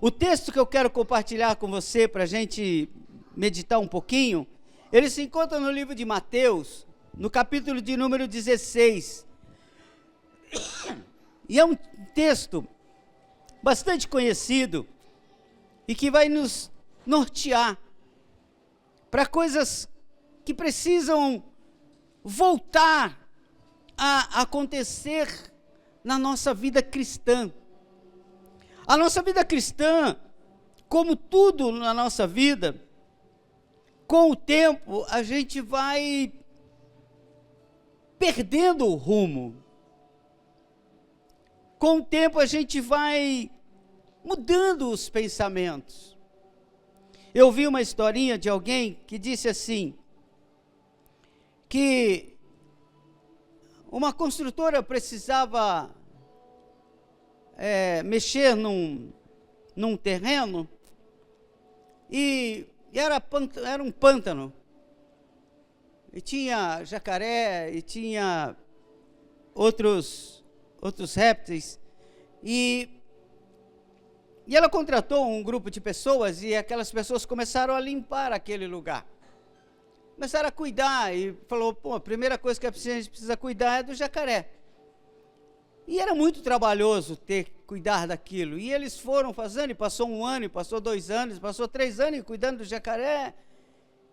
O texto que eu quero compartilhar com você, para a gente meditar um pouquinho, ele se encontra no livro de Mateus, no capítulo de número 16. E é um texto bastante conhecido e que vai nos nortear para coisas que precisam voltar a acontecer na nossa vida cristã. A nossa vida cristã, como tudo na nossa vida, com o tempo a gente vai perdendo o rumo. Com o tempo a gente vai mudando os pensamentos. Eu vi uma historinha de alguém que disse assim, que uma construtora precisava mexer num terreno e era um pântano. E tinha jacaré, e tinha outros répteis. E ela contratou um grupo de pessoas e aquelas pessoas começaram a limpar aquele lugar. Começaram a cuidar e falou, a primeira coisa que a gente precisa cuidar é do jacaré. E era muito trabalhoso ter que cuidar daquilo. E eles foram fazendo, e passou 1 ano, e passou 2 anos, passou 3 anos cuidando do jacaré.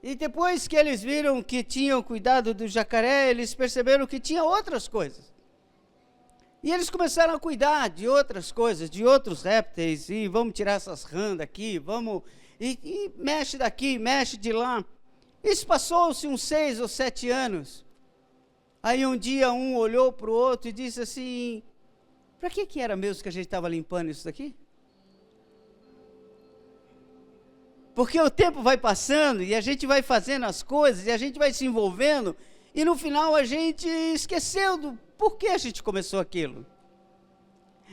E depois que eles viram que tinham cuidado do jacaré, eles perceberam que tinha outras coisas. E eles começaram a cuidar de outras coisas, de outros répteis, e vamos tirar essas rãs daqui, vamos, e mexe daqui, mexe de lá. Isso passou-se uns 6 ou 7 anos. Aí um dia um olhou para o outro e disse assim, para que era mesmo que a gente estava limpando isso daqui? Porque o tempo vai passando e a gente vai fazendo as coisas e a gente vai se envolvendo e no final a gente esqueceu do porquê a gente começou aquilo.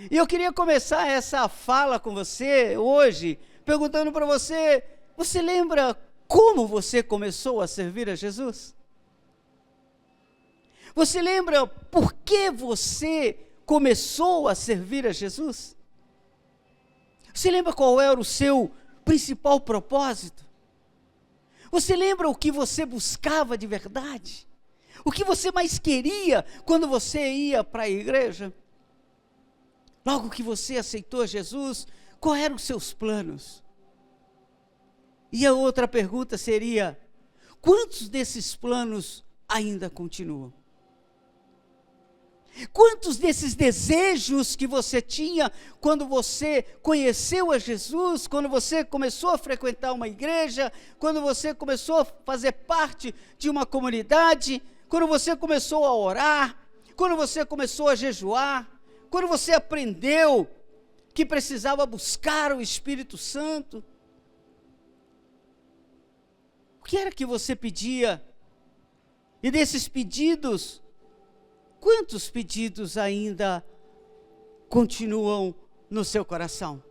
E eu queria começar essa fala com você hoje, perguntando para você, você lembra como você começou a servir a Jesus? Você lembra por que você começou a servir a Jesus? Você lembra qual era o seu principal propósito? Você lembra o que você buscava de verdade? O que você mais queria quando você ia para a igreja? Logo que você aceitou Jesus, quais eram os seus planos? E a outra pergunta seria, quantos desses planos ainda continuam? Quantos desses desejos que você tinha quando você conheceu a Jesus, quando você começou a frequentar uma igreja, quando você começou a fazer parte de uma comunidade, quando você começou a orar, quando você começou a jejuar, quando você aprendeu que precisava buscar o Espírito Santo, o que era que você pedia? E desses pedidos, quantos pedidos ainda continuam no seu coração?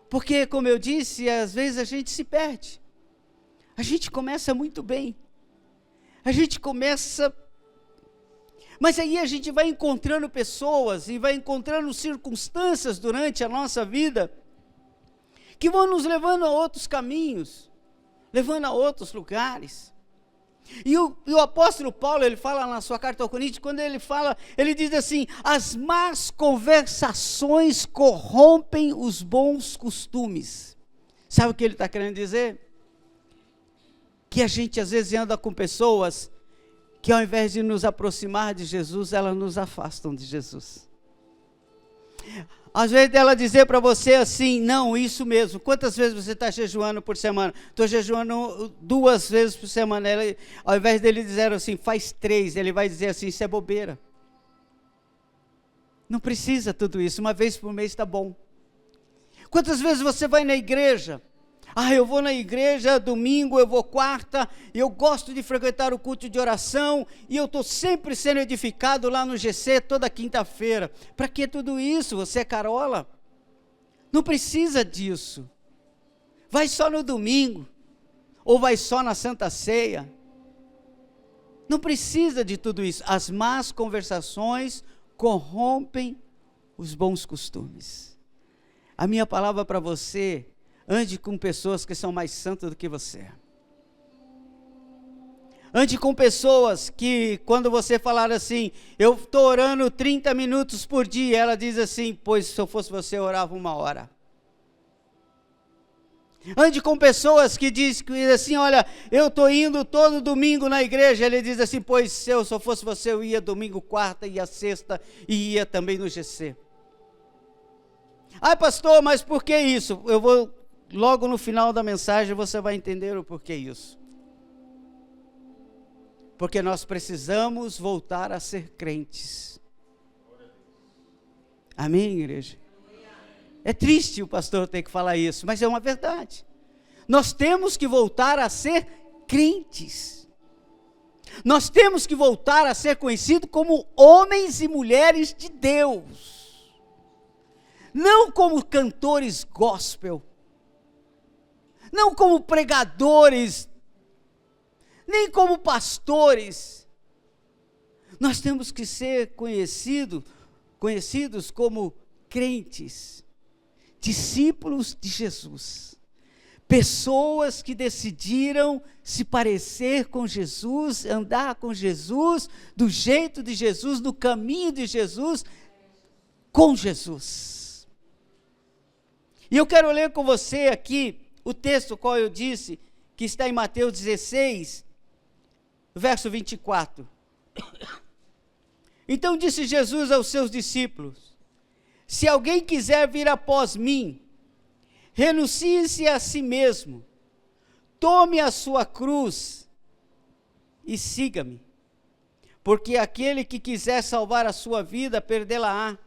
Porque, como eu disse, às vezes a gente se perde. A gente começa muito bem. A gente começa... Mas aí a gente vai encontrando pessoas e vai encontrando circunstâncias durante a nossa vida que vão nos levando a outros caminhos, levando a outros lugares. E o apóstolo Paulo, ele fala na sua carta aos Coríntios, quando ele fala, ele diz assim, as más conversações corrompem os bons costumes. Sabe o que ele está querendo dizer? Que a gente às vezes anda com pessoas que ao invés de nos aproximar de Jesus, elas nos afastam de Jesus. Às vezes ela dizer para você assim, não, isso mesmo, quantas vezes você está jejuando por semana? Estou jejuando 2 vezes por semana. Ela, ao invés dele dizer assim, faz 3, ele vai dizer assim, isso é bobeira. Não precisa tudo isso, 1 vez por mês está bom. Quantas vezes você vai na igreja? Eu vou na igreja domingo, eu vou quarta, eu gosto de frequentar o culto de oração, e eu estou sempre sendo edificado lá no GC toda quinta-feira. Para que tudo isso? Você é carola? Não precisa disso. Vai só no domingo, ou vai só na Santa Ceia. Não precisa de tudo isso. As más conversações corrompem os bons costumes. A minha palavra para você: ande com pessoas que são mais santas do que você. Ande com pessoas que, quando você falar assim, eu estou orando 30 minutos por dia, ela diz assim: pois se eu fosse você, eu orava 1 hora. Ande com pessoas que dizem assim: olha, eu estou indo todo domingo na igreja. Ele diz assim: pois se eu fosse você, eu ia domingo, quarta, ia sexta e ia também no GC. Ah, pastor, mas por que isso? Eu vou, logo no final da mensagem, você vai entender o porquê isso. Porque nós precisamos voltar a ser crentes. Amém, igreja? É triste o pastor ter que falar isso, mas é uma verdade. Nós temos que voltar a ser crentes. Nós temos que voltar a ser conhecidos como homens e mulheres de Deus. Não como cantores gospel. Não como pregadores, nem como pastores. Nós temos que ser conhecidos como crentes, discípulos de Jesus, pessoas que decidiram se parecer com Jesus, andar com Jesus, do jeito de Jesus, no caminho de Jesus, com Jesus. E eu quero ler com você aqui o texto qual eu disse, que está em Mateus 16, verso 24. Então disse Jesus aos seus discípulos: se alguém quiser vir após mim, renuncie-se a si mesmo, tome a sua cruz e siga-me. Porque aquele que quiser salvar a sua vida, perdê-la-á.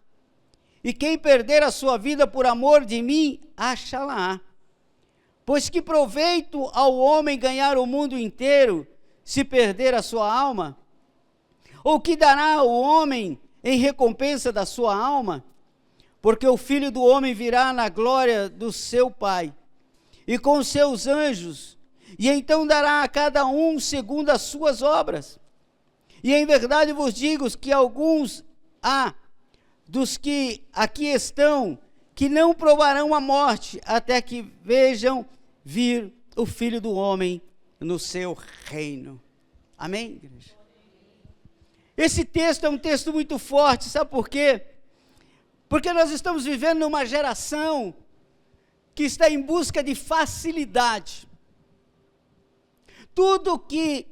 E quem perder a sua vida por amor de mim, achá-la-á. Pois que proveito ao homem ganhar o mundo inteiro, se perder a sua alma? Ou que dará o homem em recompensa da sua alma? Porque o Filho do Homem virá na glória do seu Pai, e com os seus anjos, e então dará a cada um segundo as suas obras. E em verdade vos digo que alguns há dos que aqui estão, que não provarão a morte, até que vejam vir o Filho do Homem no seu reino. Amém, igreja? Esse texto é um texto muito forte, sabe por quê? Porque nós estamos vivendo numa geração que está em busca de facilidade. Tudo que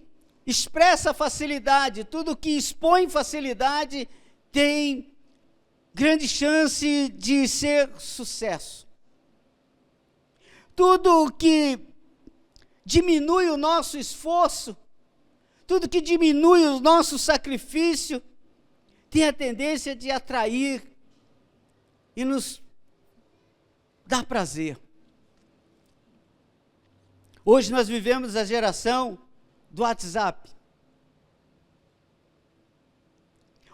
expressa facilidade, tudo que expõe facilidade, tem grande chance de ser sucesso. Tudo que diminui o nosso esforço, tudo que diminui o nosso sacrifício, tem a tendência de atrair e nos dar prazer. Hoje nós vivemos a geração do WhatsApp.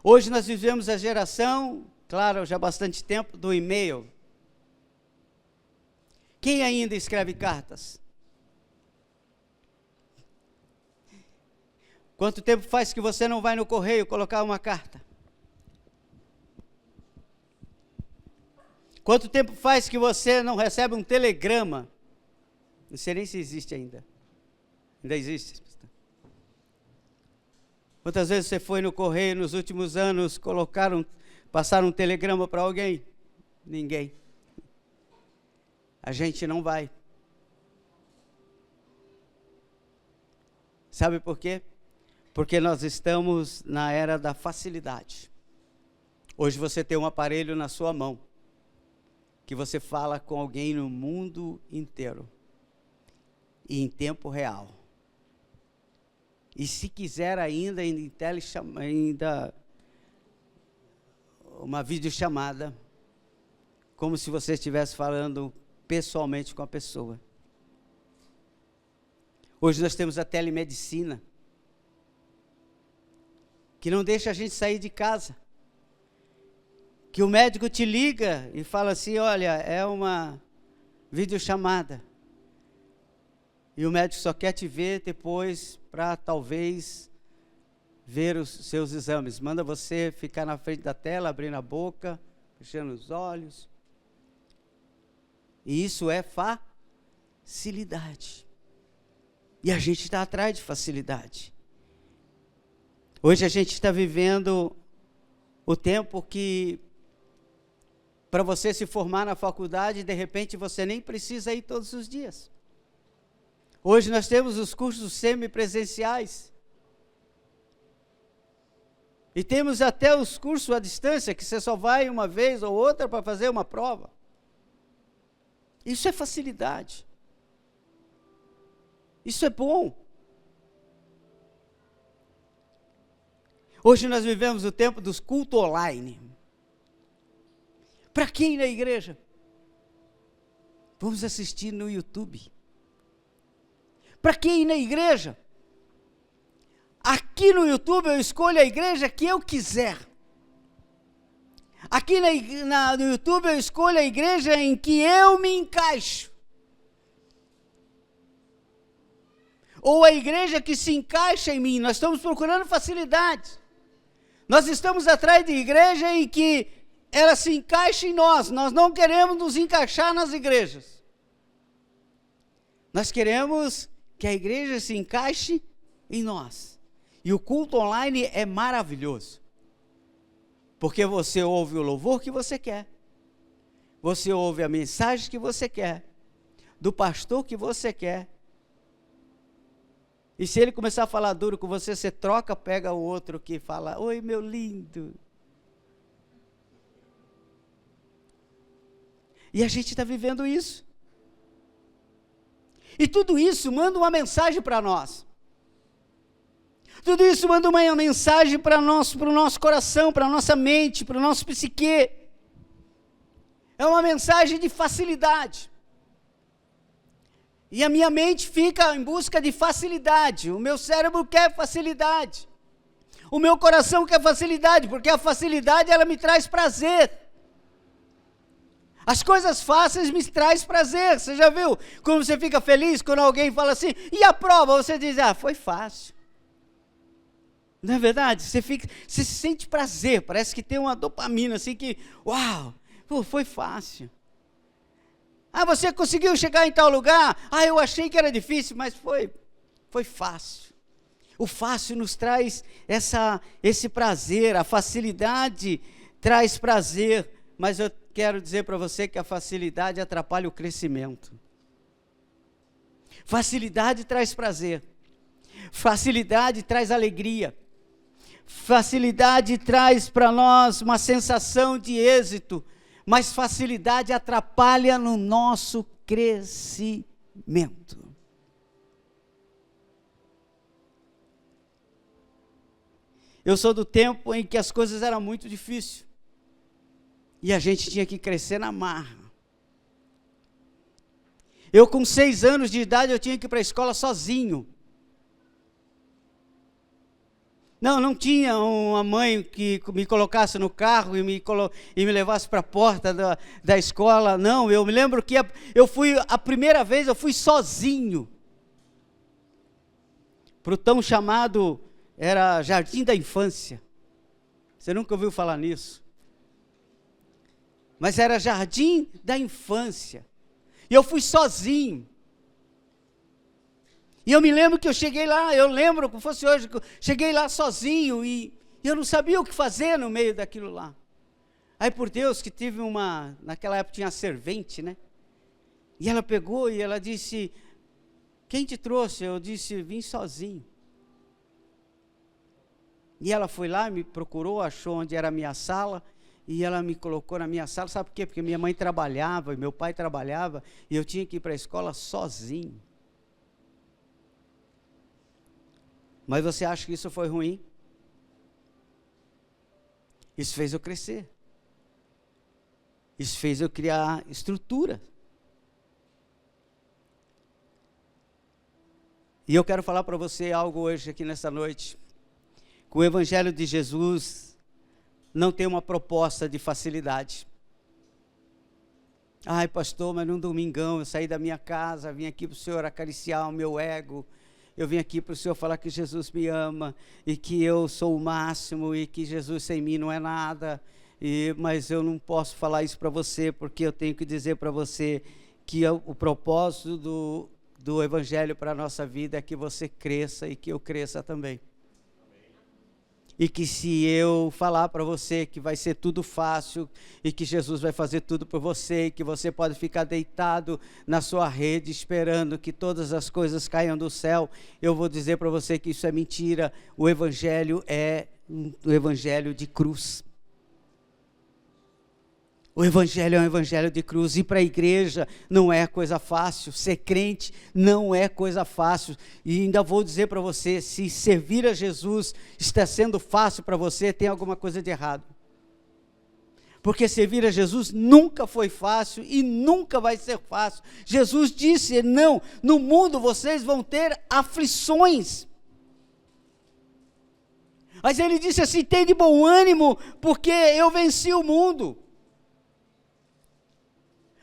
Hoje nós vivemos a geração, claro, já há bastante tempo, do e-mail. Quem ainda escreve cartas? Quanto tempo faz que você não vai no correio colocar uma carta? Quanto tempo faz que você não recebe um telegrama? Não sei nem se existe ainda. Ainda existe? Quantas vezes você foi no correio nos últimos anos, passaram um telegrama para alguém? Ninguém. A gente não vai. Sabe por quê? Porque nós estamos na era da facilidade. Hoje você tem um aparelho na sua mão, que você fala com alguém no mundo inteiro, e em tempo real. E se quiser ainda uma videochamada, como se você estivesse falando pessoalmente com a pessoa. Hoje nós temos a telemedicina, que não deixa a gente sair de casa. Que o médico te liga e fala assim: olha, é uma videochamada. E o médico só quer te ver depois para talvez ver os seus exames. Manda você ficar na frente da tela, abrindo a boca, fechando os olhos. E isso é facilidade. E a gente está atrás de facilidade. Hoje a gente está vivendo o tempo que, para você se formar na faculdade, de repente você nem precisa ir todos os dias. Hoje nós temos os cursos semipresenciais. E temos até os cursos à distância, que você só vai uma vez ou outra para fazer uma prova. Isso é facilidade. Isso é bom. Hoje nós vivemos o tempo dos cultos online. Para quem ir na igreja? Vamos assistir no YouTube. Para quem ir na igreja? Aqui no YouTube eu escolho a igreja que eu quiser. Aqui no YouTube eu escolho a igreja em que eu me encaixo. Ou a igreja que se encaixa em mim. Nós estamos procurando facilidade. Nós estamos atrás de igreja em que ela se encaixa em nós. Nós não queremos nos encaixar nas igrejas. Nós queremos que a igreja se encaixe em nós. E o culto online é maravilhoso. Porque você ouve o louvor que você quer. Você ouve a mensagem que você quer. Do pastor que você quer. E se ele começar a falar duro com você, você troca, pega o outro que fala, oi meu lindo. E a gente está vivendo isso. E tudo isso manda uma mensagem para nós. Tudo isso manda uma mensagem para o nosso coração, para a nossa mente, para o nosso psique. É uma mensagem de facilidade. E a minha mente fica em busca de facilidade. O meu cérebro quer facilidade. O meu coração quer facilidade, porque a facilidade ela me traz prazer. As coisas fáceis me traz prazer. Você já viu como você fica feliz quando alguém fala assim, e a prova? Você diz, foi fácil. Não é verdade? Você se sente prazer, parece que tem uma dopamina assim que, uau, foi fácil. Você conseguiu chegar em tal lugar? Eu achei que era difícil, mas foi fácil. O fácil nos traz esse prazer, a facilidade traz prazer, mas eu quero dizer para você que a facilidade atrapalha o crescimento. Facilidade traz prazer, facilidade traz alegria, facilidade traz para nós uma sensação de êxito, mas facilidade atrapalha no nosso crescimento. Eu sou do tempo em que as coisas eram muito difíceis. E a gente tinha que crescer na marra. Eu com 6 anos de idade, eu tinha que ir para a escola sozinho. Não tinha uma mãe que me colocasse no carro e me levasse para a porta da escola. Não, eu me lembro que a primeira vez eu fui sozinho. Para o tão chamado, era Jardim da Infância. Você nunca ouviu falar nisso? Mas era Jardim da Infância. E eu fui sozinho. E eu me lembro que eu cheguei lá, eu lembro como fosse hoje, que eu cheguei lá sozinho e eu não sabia o que fazer no meio daquilo lá. Aí por Deus que tive naquela época tinha a servente, né? E ela pegou e ela disse, quem te trouxe? Eu disse, vim sozinho. E ela foi lá, me procurou, achou onde era a minha sala, e ela me colocou na minha sala, sabe por quê? Porque minha mãe trabalhava, e meu pai trabalhava, e eu tinha que ir para a escola sozinho. Mas você acha que isso foi ruim? Isso fez eu crescer. Isso fez eu criar estrutura. E eu quero falar para você algo hoje aqui nessa noite. Que o Evangelho de Jesus não tem uma proposta de facilidade. Pastor, mas num domingão eu saí da minha casa, vim aqui para o Senhor acariciar o meu ego. Eu vim aqui para o Senhor falar que Jesus me ama e que eu sou o máximo e que Jesus sem mim não é nada. Mas eu não posso falar isso para você porque eu tenho que dizer para você que o propósito do Evangelho para a nossa vida é que você cresça e que eu cresça também. E que se eu falar para você que vai ser tudo fácil, e que Jesus vai fazer tudo por você, e que você pode ficar deitado na sua rede esperando que todas as coisas caiam do céu, eu vou dizer para você que isso é mentira. O Evangelho é o Evangelho de cruz. O Evangelho é um Evangelho de cruz, e para a igreja não é coisa fácil, ser crente não é coisa fácil, e ainda vou dizer para você, se servir a Jesus está sendo fácil para você, tem alguma coisa de errado. Porque servir a Jesus nunca foi fácil e nunca vai ser fácil. Jesus disse, não, no mundo vocês vão ter aflições. Mas ele disse assim, tem de bom ânimo, porque eu venci o mundo.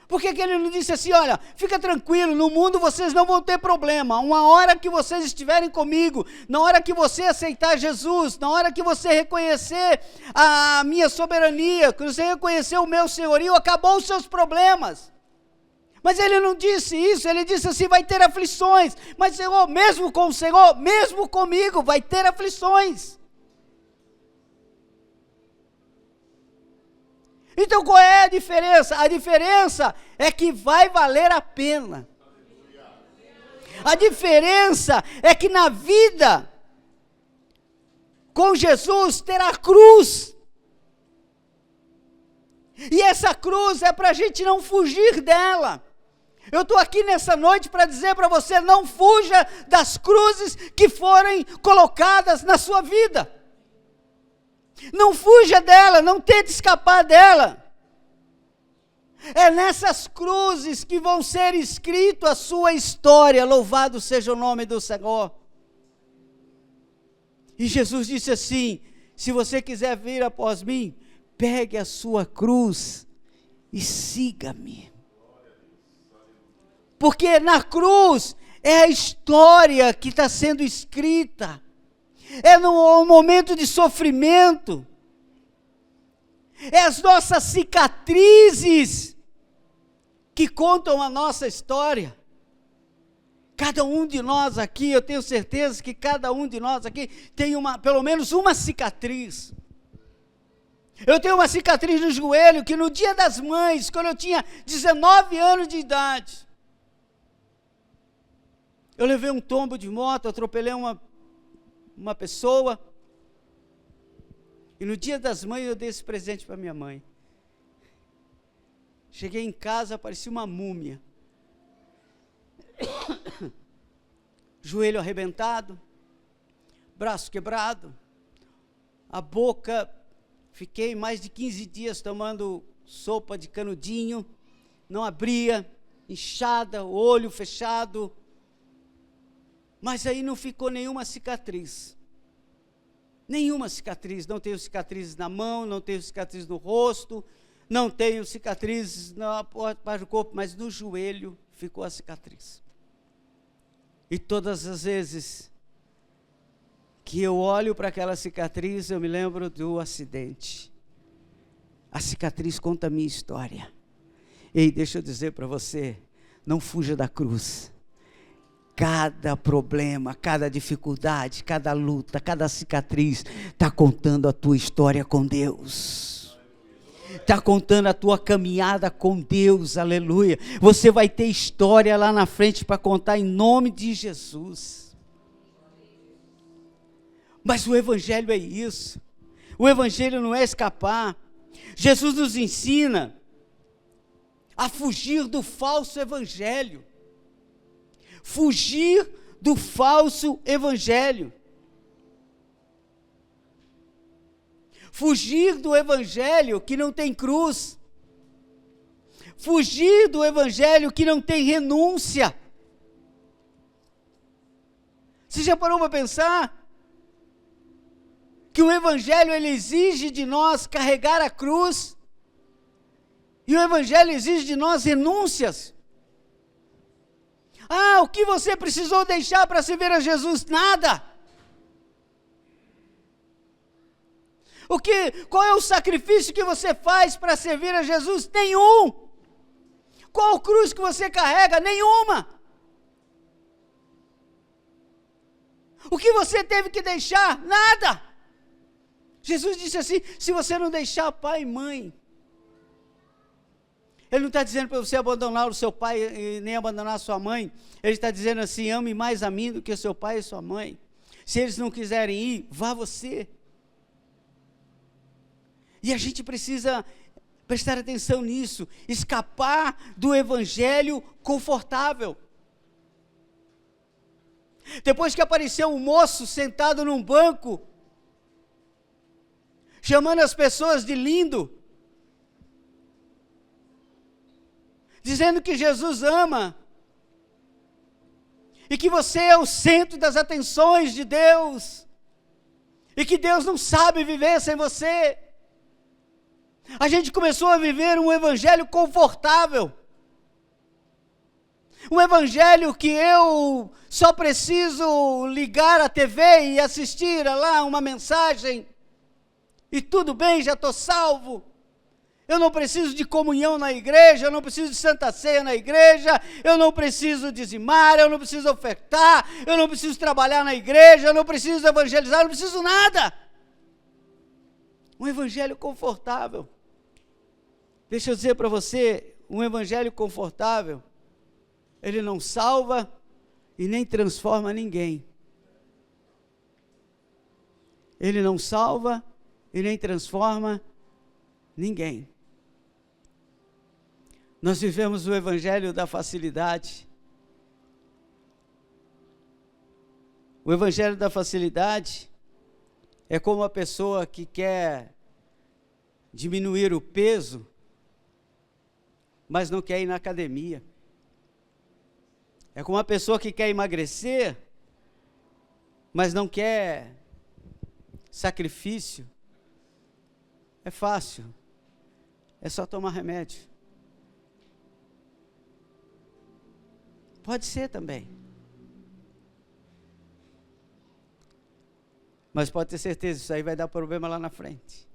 Por que ele não disse assim, olha, fica tranquilo, no mundo vocês não vão ter problema, uma hora que vocês estiverem comigo, na hora que você aceitar Jesus, na hora que você reconhecer a minha soberania, que você reconhecer o meu senhorio, acabou os seus problemas. Mas ele não disse isso, ele disse assim, vai ter aflições, mas Senhor, mesmo com o Senhor, mesmo comigo, vai ter aflições. Então qual é a diferença? A diferença é que vai valer a pena. A diferença é que na vida com Jesus terá cruz. E essa cruz é para a gente não fugir dela. Eu estou aqui nessa noite para dizer para você, não fuja das cruzes que forem colocadas na sua vida. Não fuja dela, não tente escapar dela. É nessas cruzes que vão ser escrito a sua história, louvado seja o nome do Senhor. E Jesus disse assim, se você quiser vir após mim, pegue a sua cruz e siga-me. Porque na cruz é a história que está sendo escrita. É no momento de sofrimento, é as nossas cicatrizes que contam a nossa história. Cada um de nós aqui, eu tenho certeza que cada um de nós aqui tem pelo menos uma cicatriz. Eu tenho uma cicatriz no joelho que no Dia das Mães, quando eu tinha 19 anos de idade, eu levei um tombo de moto, atropelei uma pessoa, e no Dia das Mães eu dei esse presente para minha mãe. Cheguei em casa, parecia uma múmia, joelho arrebentado, braço quebrado, a boca, fiquei mais de 15 dias tomando sopa de canudinho, não abria, inchada, olho fechado, mas aí não ficou nenhuma cicatriz, não tenho cicatrizes na mão, não tenho cicatrizes no rosto, não tenho cicatrizes na parte do corpo, mas no joelho ficou a cicatriz. E todas as vezes que eu olho para aquela cicatriz, eu me lembro do acidente. A cicatriz conta a minha história. Ei, deixa eu dizer para você, não fuja da cruz. Cada problema, cada dificuldade, cada luta, cada cicatriz está contando a tua história com Deus. Está contando a tua caminhada com Deus, aleluia. Você vai ter história lá na frente para contar em nome de Jesus. Mas o Evangelho é isso. O Evangelho não é escapar. Jesus nos ensina a fugir do falso Evangelho. Fugir do falso Evangelho. Fugir do Evangelho que não tem cruz. Fugir do Evangelho que não tem renúncia. Você já parou para pensar? Que o Evangelho ele exige de nós carregar a cruz. E o Evangelho exige de nós renúncias. Ah, o que você precisou deixar para servir a Jesus? Nada. Qual é o sacrifício que você faz para servir a Jesus? Nenhum. Qual cruz que você carrega? Nenhuma. O que você teve que deixar? Nada. Jesus disse assim: se você não deixar pai e mãe, Ele não está dizendo para você abandonar o seu pai e nem abandonar a sua mãe. Ele está dizendo assim: ame mais a mim do que o seu pai e sua mãe. Se eles não quiserem ir, vá você. E a gente precisa prestar atenção nisso, escapar do evangelho confortável. Depois que apareceu um moço sentado num banco, chamando as pessoas de lindo, dizendo que Jesus ama, e que você é o centro das atenções de Deus, e que Deus não sabe viver sem você. A gente começou a viver um evangelho confortável, um evangelho que eu só preciso ligar a TV e assistir lá uma mensagem, e tudo bem, já estou salvo. Eu não preciso de comunhão na igreja, eu não preciso de santa ceia na igreja, eu não preciso dizimar, eu não preciso ofertar, eu não preciso trabalhar na igreja, eu não preciso evangelizar, eu não preciso nada. Um evangelho confortável. Deixa eu dizer para você, um evangelho confortável, ele não salva e nem transforma ninguém. Ele não salva e nem transforma ninguém. Nós vivemos o evangelho da facilidade. O evangelho da facilidade é como a pessoa que quer diminuir o peso, mas não quer ir na academia. É como uma pessoa que quer emagrecer, mas não quer sacrifício. É fácil, é só tomar remédio. Pode ser também. Mas pode ter certeza, isso aí vai dar problema lá na frente.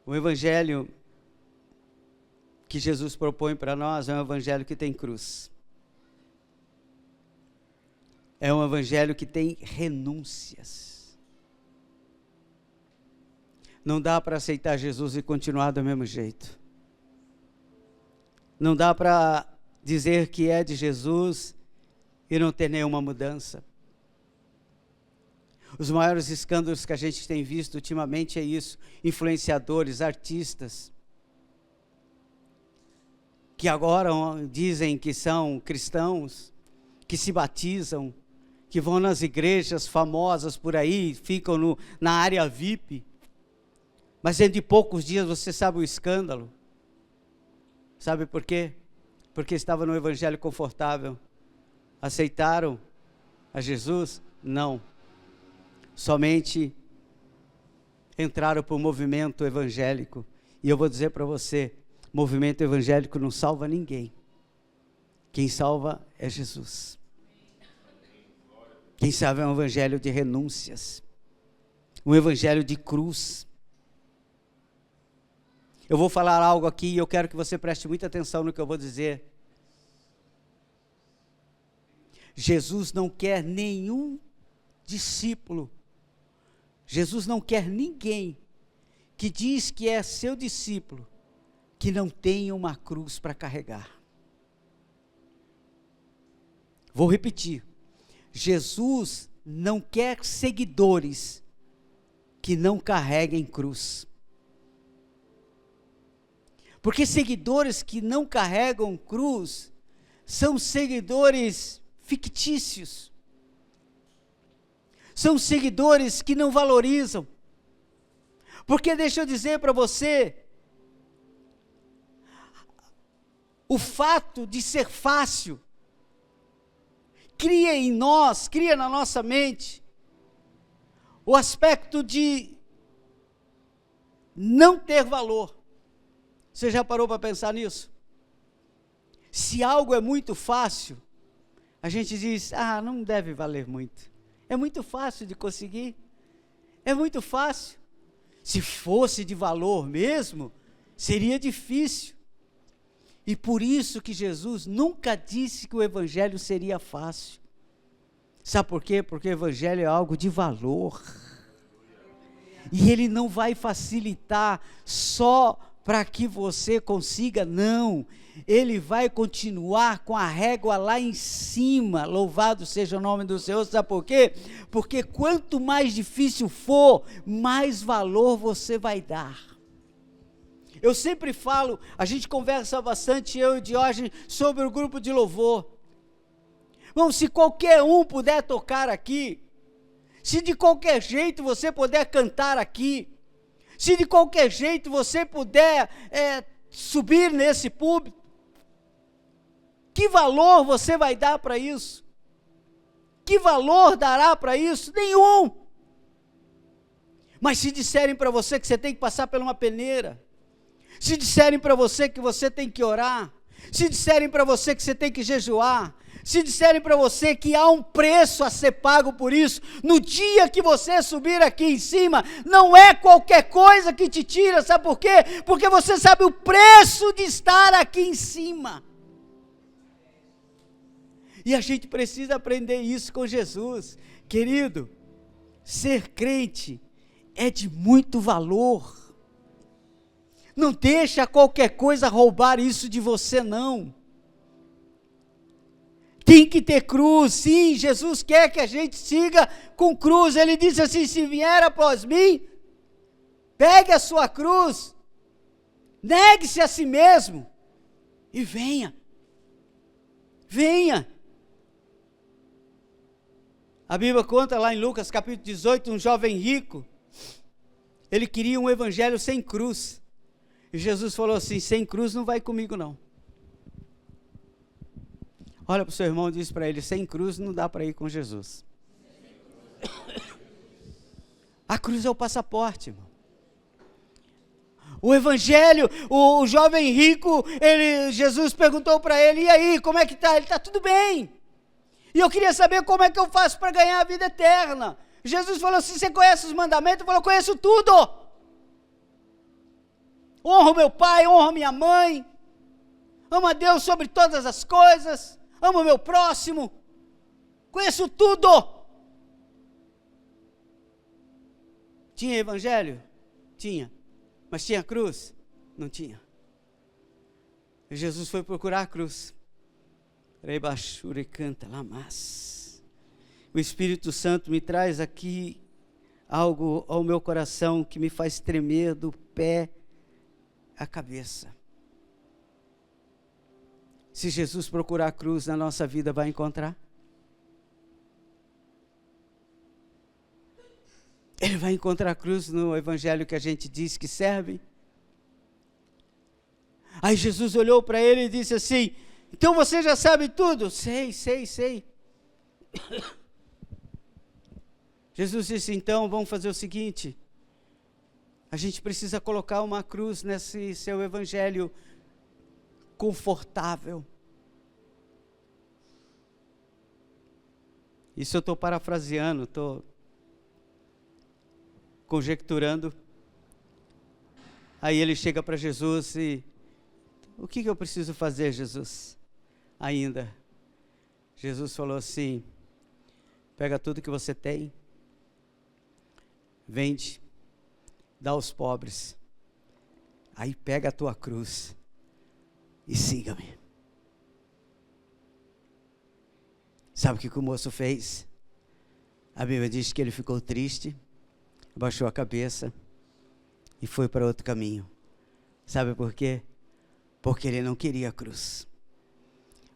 O evangelho que Jesus propõe para nós é um evangelho que tem cruz. É um evangelho que tem renúncias. Não dá para aceitar Jesus e continuar do mesmo jeito. Não dá para dizer que é de Jesus e não ter nenhuma mudança. Os maiores escândalos que a gente tem visto ultimamente é isso. Influenciadores, artistas, que agora dizem que são cristãos, que se batizam, que vão nas igrejas famosas por aí, ficam na área VIP, mas dentro de poucos dias você sabe o escândalo. Sabe por quê? Porque estava no evangelho confortável. Aceitaram a Jesus? Não. Somente entraram para o movimento evangélico. E eu vou dizer para você, movimento evangélico não salva ninguém. Quem salva é Jesus. Quem sabe é um evangelho de renúncias, um evangelho de cruz. Eu vou falar algo aqui e eu quero que você preste muita atenção no que eu vou dizer. Jesus não quer nenhum discípulo, Jesus não quer ninguém que diz que é seu discípulo, que não tenha uma cruz para carregar. Vou repetir. Jesus não quer seguidores que não carreguem cruz. Porque seguidores que não carregam cruz são seguidores fictícios. São seguidores que não valorizam. Porque deixa eu dizer para você, o fato de ser fácil cria em nós, cria na nossa mente, o aspecto de não ter valor. Você já parou para pensar nisso? Se algo é muito fácil, a gente diz, não deve valer muito. É muito fácil de conseguir. É muito fácil. Se fosse de valor mesmo, seria difícil. E por isso que Jesus nunca disse que o evangelho seria fácil. Sabe por quê? Porque o evangelho é algo de valor. E ele não vai facilitar só para que você consiga, não. Ele vai continuar com a régua lá em cima. Louvado seja o nome do Senhor. Sabe por quê? Porque quanto mais difícil for, mais valor você vai dar. Eu sempre falo, a gente conversa bastante, eu e Diógenes, sobre o grupo de louvor. Bom, se qualquer um puder tocar aqui, se de qualquer jeito você puder cantar aqui, se de qualquer jeito você puder subir nesse púlpito, que valor você vai dar para isso? Que valor dará para isso? Nenhum. Mas se disserem para você que você tem que passar por uma peneira, se disserem para você que você tem que orar, se disserem para você que você tem que jejuar, se disserem para você que há um preço a ser pago por isso, no dia que você subir aqui em cima, não é qualquer coisa que te tira, sabe por quê? Porque você sabe o preço de estar aqui em cima. E a gente precisa aprender isso com Jesus. Querido, ser crente é de muito valor. Não deixa qualquer coisa roubar isso de você, não. Tem que ter cruz, sim, Jesus quer que a gente siga com cruz. Ele disse assim, se vier após mim, pegue a sua cruz, negue-se a si mesmo e venha. Venha. A Bíblia conta lá em Lucas capítulo 18, um jovem rico, ele queria um evangelho sem cruz. E Jesus falou assim, sem cruz não vai comigo não. Olha para o seu irmão e diz para ele, sem cruz não dá para ir com Jesus. A cruz é o passaporte, irmão. O evangelho, o jovem rico, Jesus perguntou para ele, e aí, como é que está? Ele está tudo bem. E eu queria saber como é que eu faço para ganhar a vida eterna. Jesus falou assim, você conhece os mandamentos? Ele falou, conheço tudo. Honro meu pai, honro minha mãe, amo a Deus sobre todas as coisas, amo o meu próximo, conheço tudo. Tinha evangelho? Tinha. Mas tinha cruz? Não tinha. E Jesus foi procurar a cruz. Rebaixure canta lamas. O Espírito Santo me traz aqui algo ao meu coração que me faz tremer do pé à cabeça. Se Jesus procurar a cruz na nossa vida, vai encontrar? Ele vai encontrar a cruz no evangelho que a gente diz que serve? Aí Jesus olhou para ele e disse assim, então você já sabe tudo? Sei. Jesus disse, então vamos fazer o seguinte, a gente precisa colocar uma cruz nesse seu evangelho confortável. Isso eu estou parafraseando, estou conjecturando. Aí ele chega para Jesus e, o que eu preciso fazer, Jesus? Ainda. Jesus falou assim, pega tudo que você tem, vende, dá aos pobres, aí pega a tua cruz e siga-me. Sabe o que o moço fez? A Bíblia diz que ele ficou triste, abaixou a cabeça e foi para outro caminho. Sabe por quê? Porque ele não queria a cruz.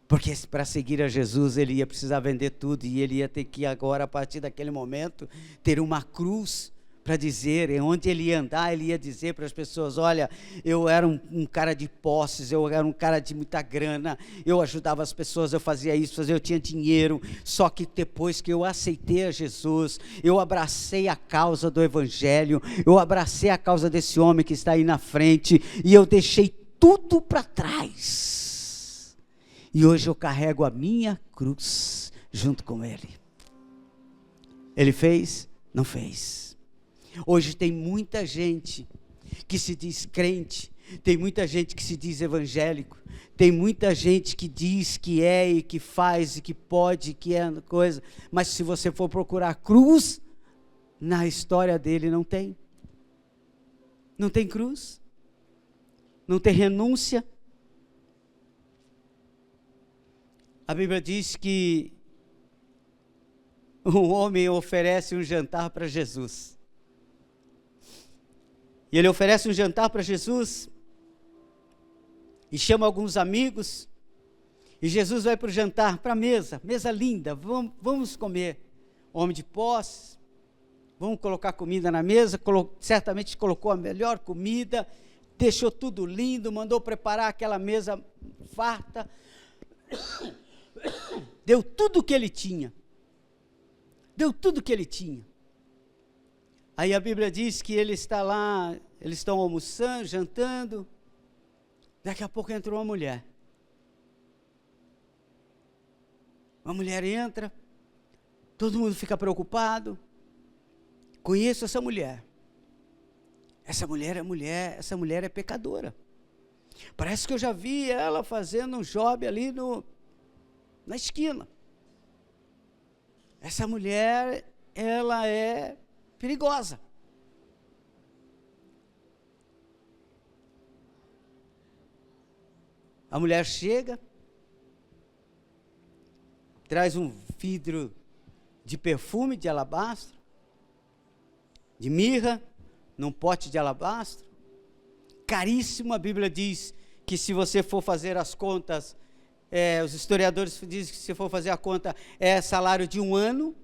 Porque para seguir a Jesus ele ia precisar vender tudo e ele ia ter que agora, a partir daquele momento, ter uma cruz para dizer, onde ele ia andar, ele ia dizer para as pessoas, olha, eu era um cara de posses, eu era um cara de muita grana, eu ajudava as pessoas, eu fazia isso, eu tinha dinheiro, só que depois que eu aceitei a Jesus, eu abracei a causa do evangelho, eu abracei a causa desse homem que está aí na frente, e eu deixei tudo para trás, e hoje eu carrego a minha cruz junto com ele. Ele fez? Não fez. Hoje tem muita gente que se diz crente, Tem muita gente que se diz evangélico, tem muita gente que diz que é e que faz e que pode, que é coisa, mas se você for procurar cruz, na história dele não tem. Não tem cruz, não tem renúncia. A Bíblia diz que um homem oferece um jantar para Jesus. E ele oferece um jantar para Jesus e chama alguns amigos, e Jesus vai para o jantar, para a mesa linda, vamos comer. Homem de posse, vamos colocar comida na mesa, certamente colocou a melhor comida, deixou tudo lindo, mandou preparar aquela mesa farta, deu tudo o que ele tinha, Aí a Bíblia diz que ele está lá, eles estão almoçando, jantando, daqui a pouco entrou uma mulher. Uma mulher entra, todo mundo fica preocupado. Conheço essa mulher. Essa mulher é pecadora. Parece que eu já vi ela fazendo um job ali na esquina. Essa mulher, ela é perigosa. A mulher chega, traz um vidro de perfume de alabastro, de mirra, num pote de alabastro, caríssimo. A Bíblia diz que se você for fazer as contas, os historiadores dizem que se for fazer a conta, é salário de 1 ano,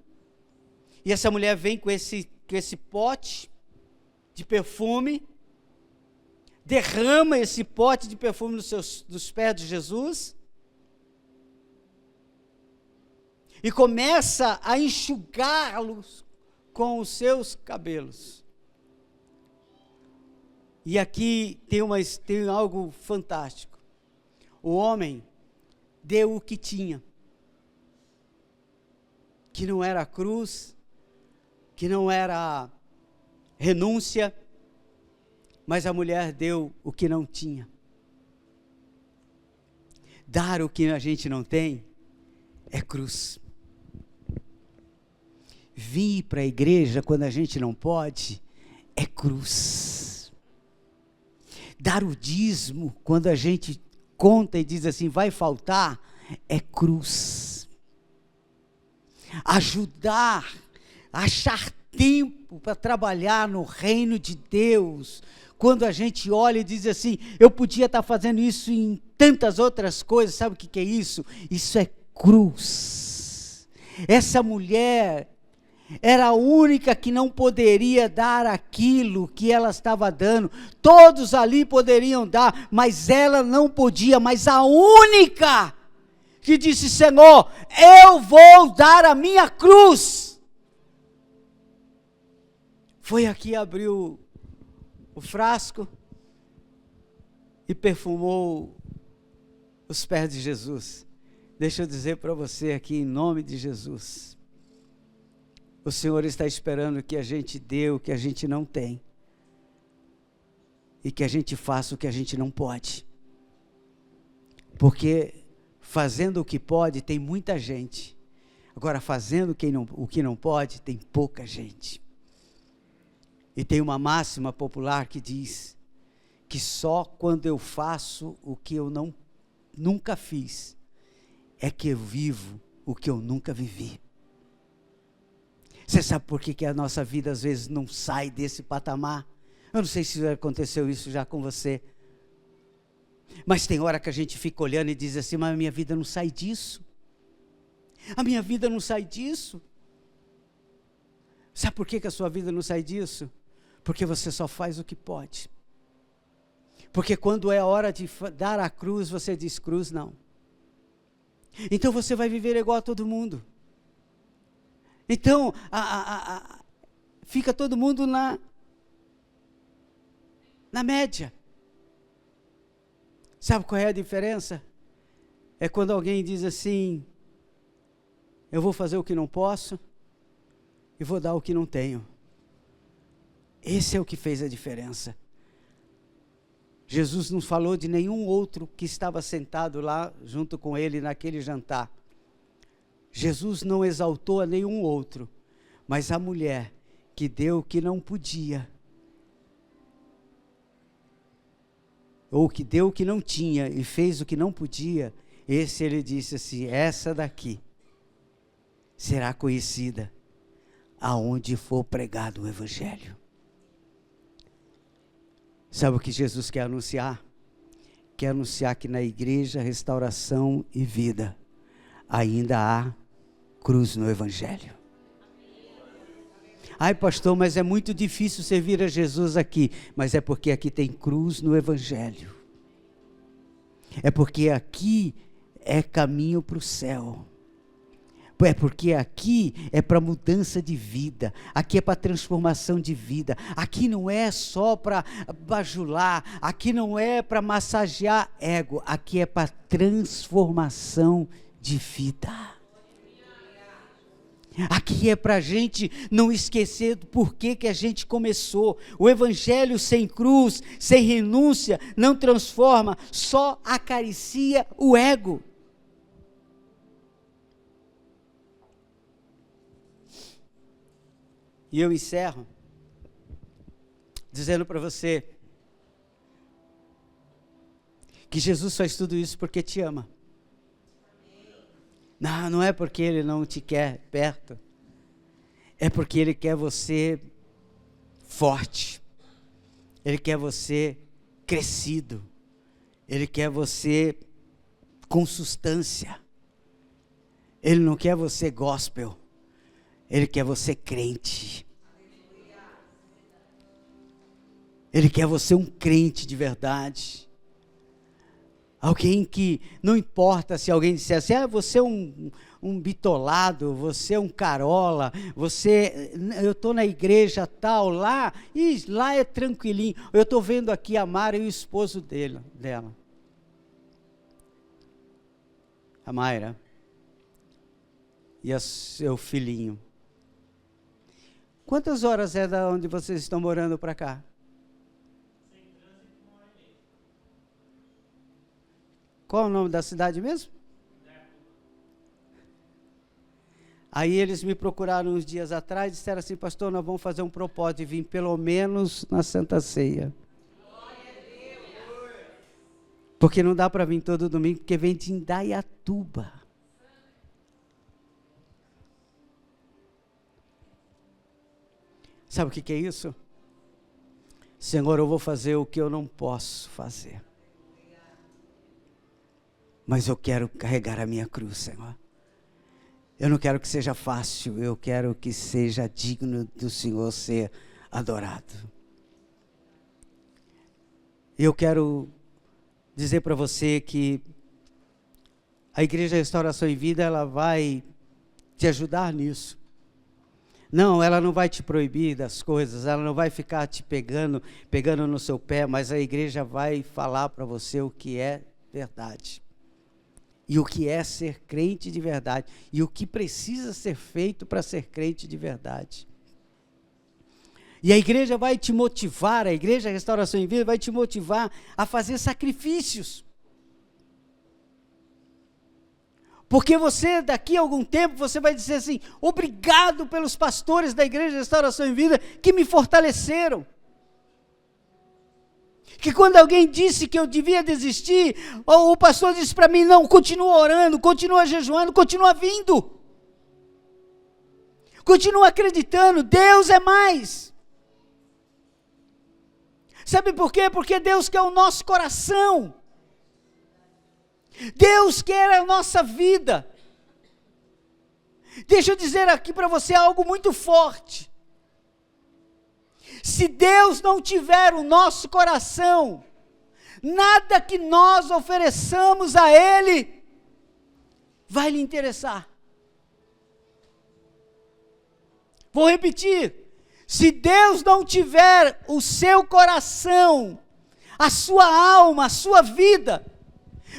e essa mulher vem com esse pote de perfume, derrama esse pote de perfume nos pés de Jesus, e começa a enxugá-los com os seus cabelos. E aqui tem algo fantástico. O homem deu o que tinha, que não era cruz, que não era renúncia, mas a mulher deu o que não tinha. Dar o que a gente não tem é cruz. Vir para a igreja quando a gente não pode é cruz. Dar o dízimo quando a gente conta e diz assim, vai faltar, é cruz. Ajudar, achar tempo para trabalhar no reino de Deus, quando a gente olha e diz assim, eu podia estar fazendo isso em tantas outras coisas, sabe o que é isso? Isso é cruz. Essa mulher era a única que não poderia dar aquilo que ela estava dando. Todos ali poderiam dar, mas ela não podia. Mas a única que disse, Senhor, eu vou dar a minha cruz, foi a que abriu o frasco e perfumou os pés de Jesus. Deixa eu dizer para você aqui, em nome de Jesus, o Senhor está esperando que a gente dê o que a gente não tem, e que a gente faça o que a gente não pode, porque fazendo o que pode tem muita gente, agora fazendo o que não pode tem pouca gente. E tem uma máxima popular que diz que só quando eu faço o que eu nunca fiz é que eu vivo o que eu nunca vivi. Você sabe por que a nossa vida às vezes não sai desse patamar? Eu não sei se aconteceu isso já com você, mas tem hora que a gente fica olhando e diz assim, mas a minha vida não sai disso. A minha vida não sai disso. Sabe por que a sua vida não sai disso? Porque você só faz o que pode. Porque quando é a hora de dar a cruz, você diz cruz não. Então você vai viver igual a todo mundo. Então, fica todo mundo na média. Sabe qual é a diferença? É quando alguém diz assim, eu vou fazer o que não posso e vou dar o que não tenho. Esse é o que fez a diferença. Jesus não falou de nenhum outro que estava sentado lá junto com ele naquele jantar. Jesus não exaltou a nenhum outro, mas a mulher que deu o que não podia, ou que deu o que não tinha e fez o que não podia, esse ele disse assim: essa daqui será conhecida aonde for pregado o evangelho. Sabe o que Jesus quer anunciar? Quer anunciar que na igreja, restauração e vida, ainda há cruz no evangelho. Ai, pastor, mas é muito difícil servir a Jesus aqui. Mas é porque aqui tem cruz no evangelho. É porque aqui é caminho para o céu. É porque aqui é para mudança de vida, aqui é para transformação de vida, aqui não é só para bajular, aqui não é para massagear ego, aqui é para transformação de vida. Aqui é para a gente não esquecer do porquê que a gente começou. O evangelho sem cruz, sem renúncia, não transforma, só acaricia o ego. E eu encerro dizendo para você que Jesus faz tudo isso porque te ama. Não é porque Ele não te quer perto, é porque Ele quer você forte, Ele quer você crescido, Ele quer você com substância, Ele não quer você gospel, Ele quer você crente. Ele quer você um crente de verdade. Alguém que, não importa se alguém disser assim, você é um bitolado, você é um carola, eu estou na igreja tal, lá é tranquilinho. Eu estou vendo aqui a Mara e o esposo dela. A Mayra. E o seu filhinho. Quantas horas é da onde vocês estão morando para cá? Qual é o nome da cidade mesmo? Aí eles me procuraram uns dias atrás e disseram assim: pastor, nós vamos fazer um propósito de vir pelo menos na Santa Ceia. Porque não dá para vir todo domingo, porque vem de Indaiatuba. Sabe o que é isso? Senhor, eu vou fazer o que eu não posso fazer. Mas eu quero carregar a minha cruz, Senhor. Eu não quero que seja fácil, eu quero que seja digno do Senhor ser adorado. Eu quero dizer para você que a Igreja Restauração e Vida, ela vai te ajudar nisso. Não, ela não vai te proibir das coisas, ela não vai ficar te pegando no seu pé, mas a igreja vai falar para você o que é verdade. E o que é ser crente de verdade. E o que precisa ser feito para ser crente de verdade. E a igreja vai te motivar, a Igreja Restauração em Vida vai te motivar a fazer sacrifícios. Porque você, daqui a algum tempo, você vai dizer assim: obrigado pelos pastores da Igreja Restauração em Vida que me fortaleceram. Que quando alguém disse que eu devia desistir, o pastor disse para mim: não, continua orando, continua jejuando, continua vindo. Continua acreditando, Deus é mais. Sabe por quê? Porque Deus quer o nosso coração. Deus quer a nossa vida. Deixa eu dizer aqui para você algo muito forte. Se Deus não tiver o nosso coração, nada que nós ofereçamos a Ele vai lhe interessar. Vou repetir. Se Deus não tiver o seu coração, a sua alma, a sua vida,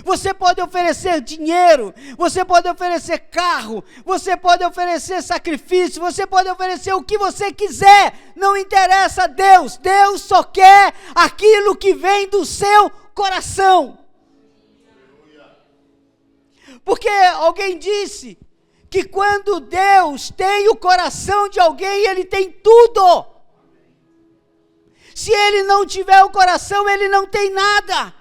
Você pode oferecer dinheiro, você pode oferecer carro, você pode oferecer sacrifício, você pode oferecer o que você quiser, não interessa a Deus. Deus só quer aquilo que vem do seu coração. Porque alguém disse que quando Deus tem o coração de alguém, Ele tem tudo. Se Ele não tiver o coração, Ele não tem nada.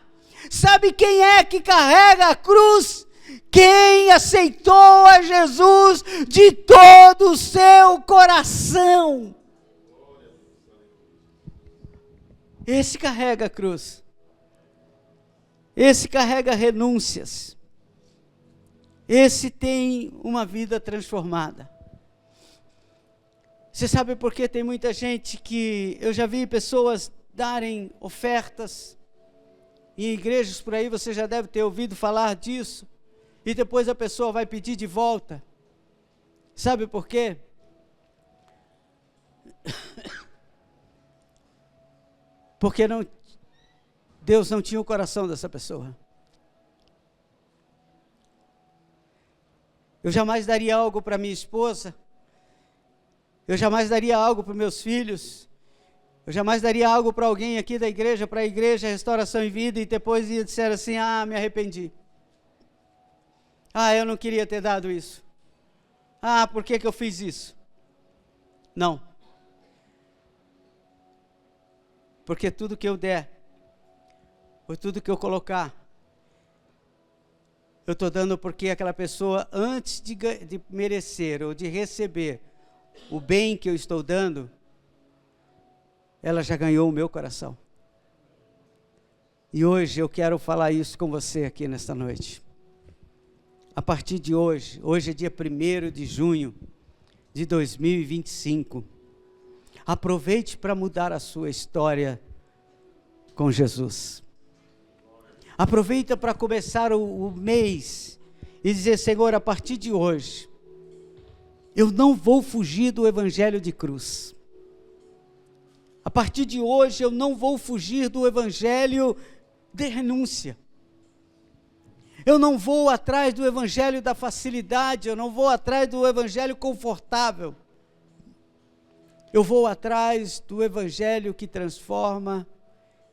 Sabe quem é que carrega a cruz? Quem aceitou a Jesus de todo o seu coração. Esse carrega a cruz. Esse carrega renúncias. Esse tem uma vida transformada. Você sabe por que tem muita gente que... Eu já vi pessoas darem ofertas em igrejas por aí, você já deve ter ouvido falar disso, e depois a pessoa vai pedir de volta. Sabe por quê? Porque Deus não tinha o coração dessa pessoa. Eu jamais daria algo para minha esposa, eu jamais daria algo para meus filhos, eu jamais daria algo para alguém aqui da igreja, para a igreja Restauração em Vida, e depois ia dizer assim, me arrependi. Eu não queria ter dado isso. Por que eu fiz isso? Não. Porque tudo que eu der, ou tudo que eu colocar, eu estou dando porque aquela pessoa, antes de merecer ou de receber o bem que eu estou dando, ela já ganhou o meu coração. E hoje eu quero falar isso com você aqui nesta noite. A partir de hoje é dia 1º de junho de 2025. Aproveite para mudar a sua história com Jesus. Aproveita para começar o mês e dizer, Senhor, a partir de hoje, eu não vou fugir do evangelho de cruz. A partir de hoje eu não vou fugir do evangelho de renúncia. Eu não vou atrás do evangelho da facilidade, eu não vou atrás do evangelho confortável. Eu vou atrás do evangelho que transforma,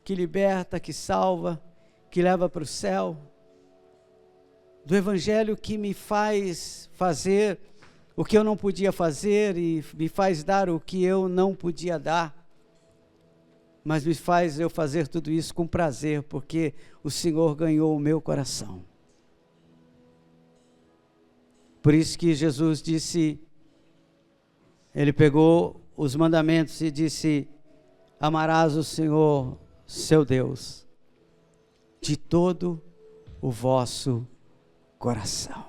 que liberta, que salva, que leva para o céu. Do evangelho que me faz fazer o que eu não podia fazer e me faz dar o que eu não podia dar. Mas me faz eu fazer tudo isso com prazer, porque o Senhor ganhou o meu coração. Por isso que Jesus disse, Ele pegou os mandamentos e disse, amarás o Senhor, seu Deus, de todo o vosso coração.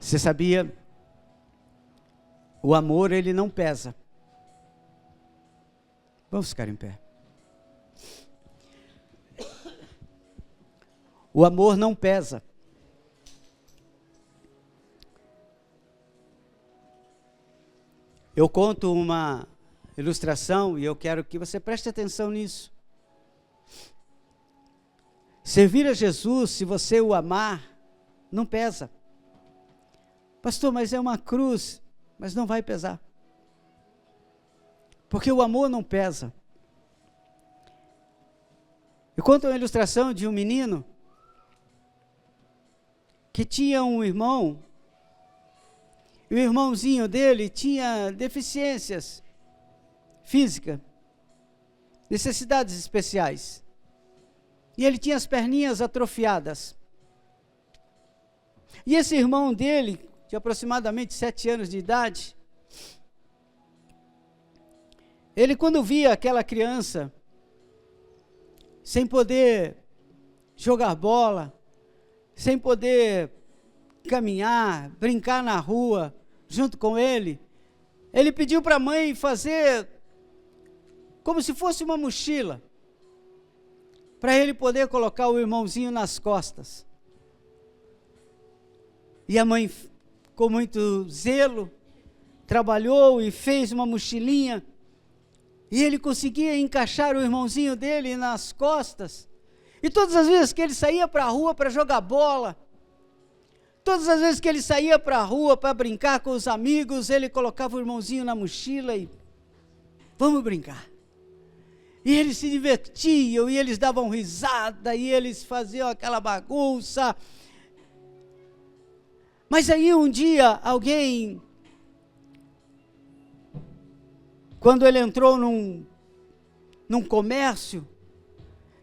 Você sabia? O amor, ele não pesa. Vamos ficar em pé. O amor não pesa. Eu conto uma ilustração e eu quero que você preste atenção nisso. Servir a Jesus, se você o amar, não pesa. Pastor, mas é uma cruz. Mas não vai pesar. Porque o amor não pesa. Eu conto uma ilustração de um menino que tinha um irmão, e o irmãozinho dele tinha deficiências físicas, necessidades especiais. E ele tinha as perninhas atrofiadas. E esse irmão dele, de aproximadamente 7 anos de idade, ele, quando via aquela criança sem poder jogar bola, sem poder caminhar, brincar na rua junto com ele, ele pediu para a mãe fazer como se fosse uma mochila, para ele poder colocar o irmãozinho nas costas. E a mãe, com muito zelo, trabalhou e fez uma mochilinha E ele conseguia encaixar o irmãozinho dele nas costas. E todas as vezes que ele saía para a rua para jogar bola, todas as vezes que ele saía para a rua para brincar com os amigos, ele colocava o irmãozinho na mochila e vamos brincar. E eles se divertiam, e eles davam risada, e eles faziam aquela bagunça. Mas aí um dia alguém, quando ele entrou num comércio,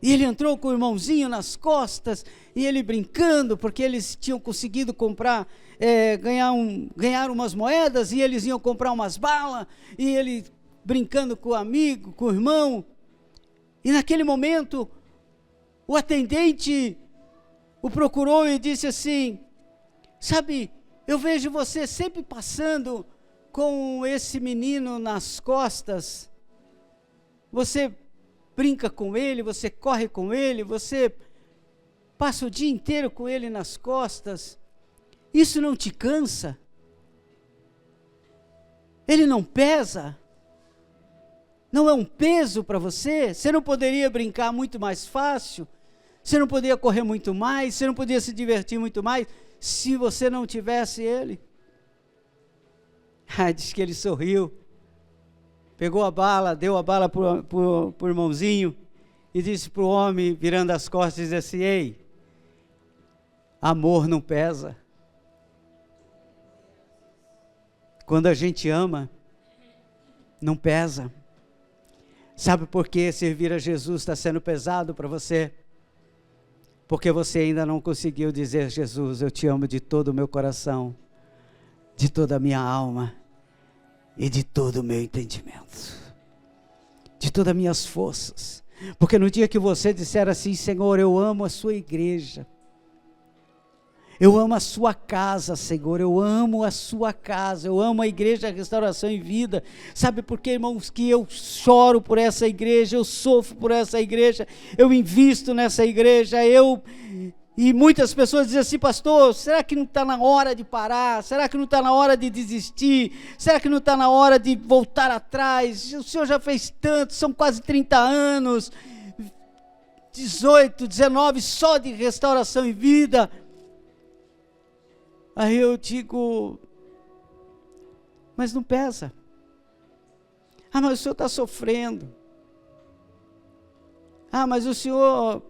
e ele entrou com o irmãozinho nas costas, e ele brincando, porque eles tinham conseguido comprar, ganhar umas moedas, e eles iam comprar umas balas, e ele brincando com o amigo, com o irmão. E naquele momento, o atendente o procurou e disse assim: sabe, eu vejo você sempre passando com esse menino nas costas, você brinca com ele, você corre com ele, você passa o dia inteiro com ele nas costas, isso não te cansa? Ele não pesa? Não é um peso para você? Você não poderia brincar muito mais fácil? Você não poderia correr muito mais? Você não poderia se divertir muito mais se você não tivesse ele? Diz que ele sorriu, pegou a bala, deu a bala para o irmãozinho e disse para o homem, virando as costas, disse assim: ei, amor não pesa. Quando a gente ama, não pesa. Sabe por que servir a Jesus está sendo pesado para você? Porque você ainda não conseguiu dizer: Jesus, eu te amo de todo o meu coração, de toda a minha alma e de todo o meu entendimento, de todas as minhas forças. Porque no dia que você disser assim: Senhor, eu amo a sua igreja, eu amo a sua casa, Senhor, eu amo a sua casa, eu amo a igreja Restauração em Vida. Sabe por quê, irmãos, que eu choro por essa igreja, eu sofro por essa igreja, eu invisto nessa igreja, e muitas pessoas dizem assim: pastor, será que não está na hora de parar? Será que não está na hora de desistir? Será que não está na hora de voltar atrás? O senhor já fez tanto, são quase 30 anos, 18, 19 só de Restauração em Vida. Aí eu digo: mas não pesa. Mas o senhor está sofrendo. Mas o senhor...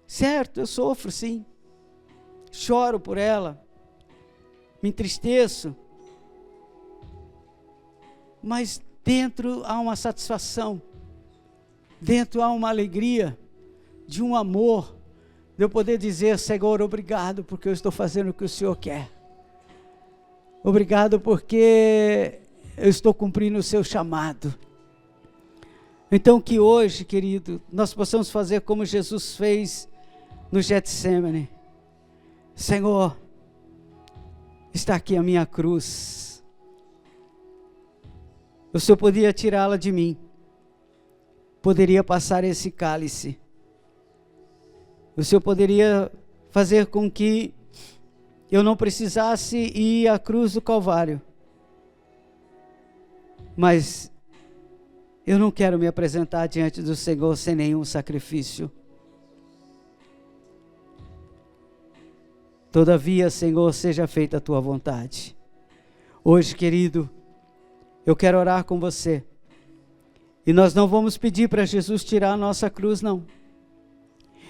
Certo, eu sofro sim. Choro por ela. Me entristeço. Mas dentro há uma satisfação. Dentro há uma alegria, de um amor, de eu poder dizer: Senhor, obrigado porque eu estou fazendo o que o Senhor quer. Obrigado porque eu estou cumprindo o seu chamado. Então que hoje, querido, nós possamos fazer como Jesus fez no Getsemane. Senhor, está aqui a minha cruz. O Senhor podia tirá-la de mim. Poderia passar esse cálice. O Senhor poderia fazer com que eu não precisasse ir à cruz do Calvário. Mas eu não quero me apresentar diante do Senhor sem nenhum sacrifício. Todavia, Senhor, seja feita a tua vontade. Hoje, querido, eu quero orar com você. E nós não vamos pedir para Jesus tirar a nossa cruz, não.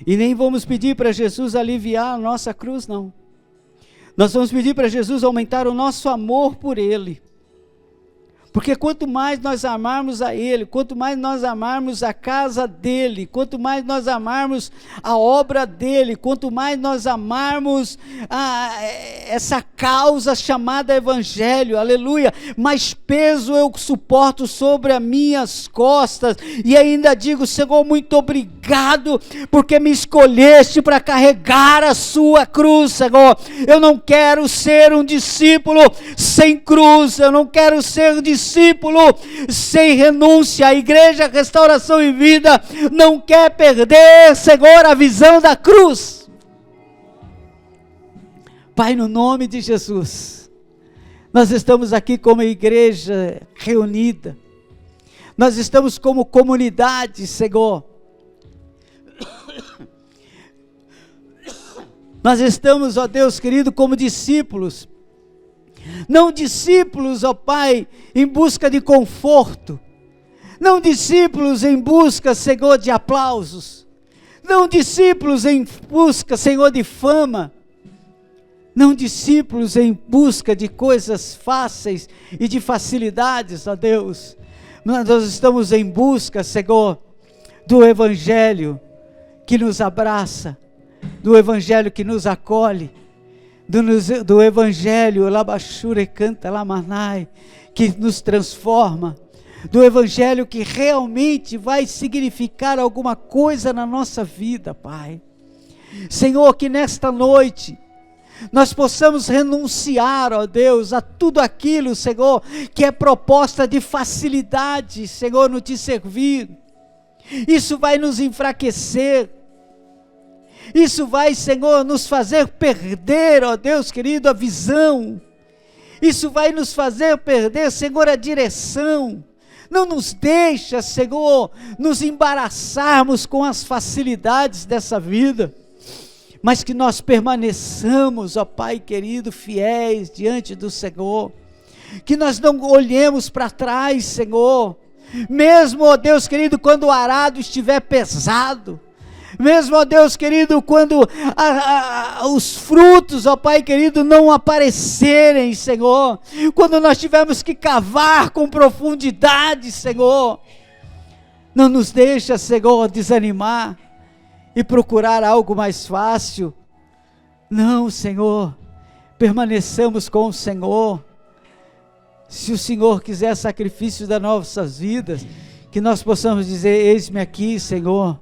E nem vamos pedir para Jesus aliviar a nossa cruz, não. Nós vamos pedir para Jesus aumentar o nosso amor por Ele. Porque quanto mais nós amarmos a Ele, quanto mais nós amarmos a casa dEle, quanto mais nós amarmos a obra dEle, quanto mais nós amarmos essa causa chamada Evangelho, aleluia, mais peso eu suporto sobre as minhas costas, e ainda digo: Senhor, muito obrigado, porque me escolheste para carregar a sua cruz, Senhor. Eu não quero ser um discípulo sem cruz, eu não quero ser um discípulo sem renúncia. A igreja Restauração em Vida não quer perder, Senhor, a visão da cruz. Pai, no nome de Jesus, nós estamos aqui como igreja reunida, Nós estamos como comunidade, Senhor. Nós estamos, ó Deus querido, como discípulos. Não discípulos, ó Pai, em busca de conforto. Não discípulos em busca, Senhor, de aplausos. Não discípulos em busca, Senhor, de fama. Não discípulos em busca de coisas fáceis e de facilidades, ó Deus. Nós estamos em busca, Senhor, do Evangelho que nos abraça, do Evangelho que nos acolhe, do Evangelho, Labachure canta Lamanai, que nos transforma, do Evangelho que realmente vai significar alguma coisa na nossa vida, Pai. Senhor, que nesta noite nós possamos renunciar, ó Deus, a tudo aquilo, Senhor, que é proposta de facilidade, Senhor, no te servir. Isso vai nos enfraquecer. Isso vai, Senhor, nos fazer perder, ó Deus querido, a visão. Isso vai nos fazer perder, Senhor, a direção. Não nos deixa, Senhor, nos embaraçarmos com as facilidades dessa vida, mas que nós permaneçamos, ó Pai querido, fiéis diante do Senhor, que nós não olhemos para trás, Senhor, mesmo, ó Deus querido, quando o arado estiver pesado, mesmo, ó Deus querido, quando os frutos, ó Pai querido, não aparecerem, Senhor, quando nós tivermos que cavar com profundidade, Senhor, não nos deixa, Senhor, desanimar e procurar algo mais fácil. Não, Senhor, permaneçamos com o Senhor. Se o Senhor quiser sacrifício das nossas vidas, que nós possamos dizer: eis-me aqui, Senhor,